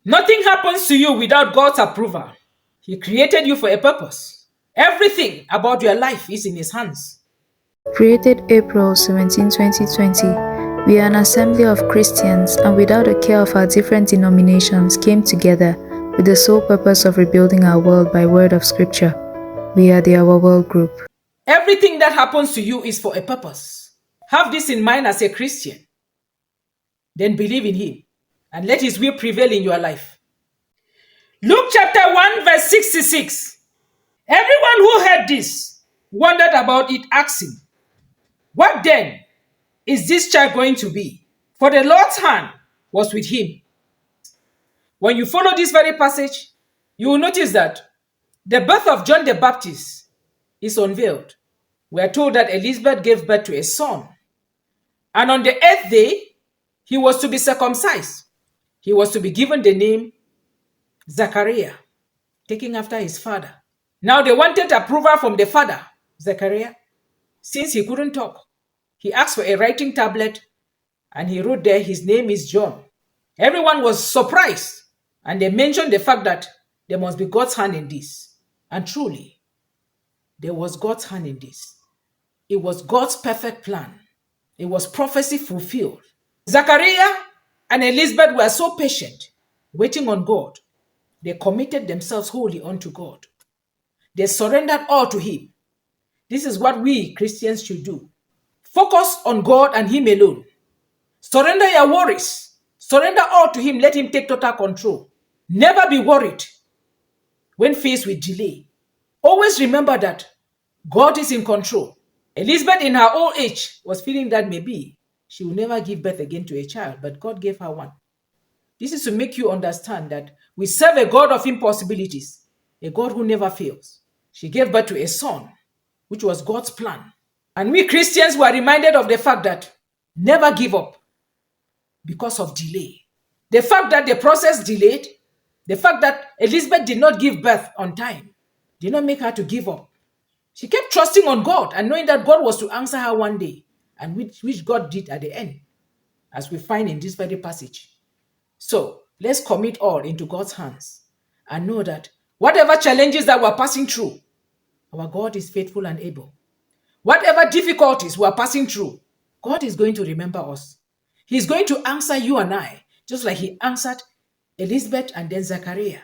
Nothing happens to you without God's approval. He created you for a purpose. Everything about your life is in His hands. Created April 17, 2020, we are an assembly of Christians and without the care of our different denominations came together with the sole purpose of rebuilding our world by word of scripture. We are the Our World Group. Everything that happens to you is for a purpose. Have this in mind as a Christian. Then believe in Him and let His will prevail in your life. Luke chapter 1 verse 66. Everyone who heard this wondered about it, asking, "What then is this child going to be?" For the Lord's hand was with him. When you follow this very passage, you will notice that the birth of John the Baptist is unveiled. We are told that Elizabeth gave birth to a son. And on the 8th day, he was to be circumcised. He was to be given the name Zachariah, taking after his father. Now they wanted approval from the father, Zachariah. Since he couldn't talk, he asked for a writing tablet and he wrote there, his name is John. Everyone was surprised and they mentioned the fact that there must be God's hand in this. And truly, there was God's hand in this. It was God's perfect plan. It was prophecy fulfilled. Zachariah and Elizabeth were so patient, waiting on God. They committed themselves wholly unto God. They surrendered all to Him. This is what we Christians should do. Focus on God and Him alone. Surrender your worries. Surrender all to Him. Let Him take total control. Never be worried when faced with delay. Always remember that God is in control. Elizabeth in her old age was feeling that maybe she will never give birth again to a child, but God gave her one. This is to make you understand that we serve a God of impossibilities, a God who never fails. She gave birth to a son, which was God's plan. And we Christians were reminded of the fact that never give up because of delay. The fact that the process delayed, the fact that Elizabeth did not give birth on time, did not make her to give up. She kept trusting on God and knowing that God was to answer her one day, and which God did at the end, as we find in this very passage. So let's commit all into God's hands and know that whatever challenges that we're passing through, our God is faithful and able. Whatever difficulties we're passing through, God is going to remember us. He's going to answer you and I, just like He answered Elizabeth and then Zachariah.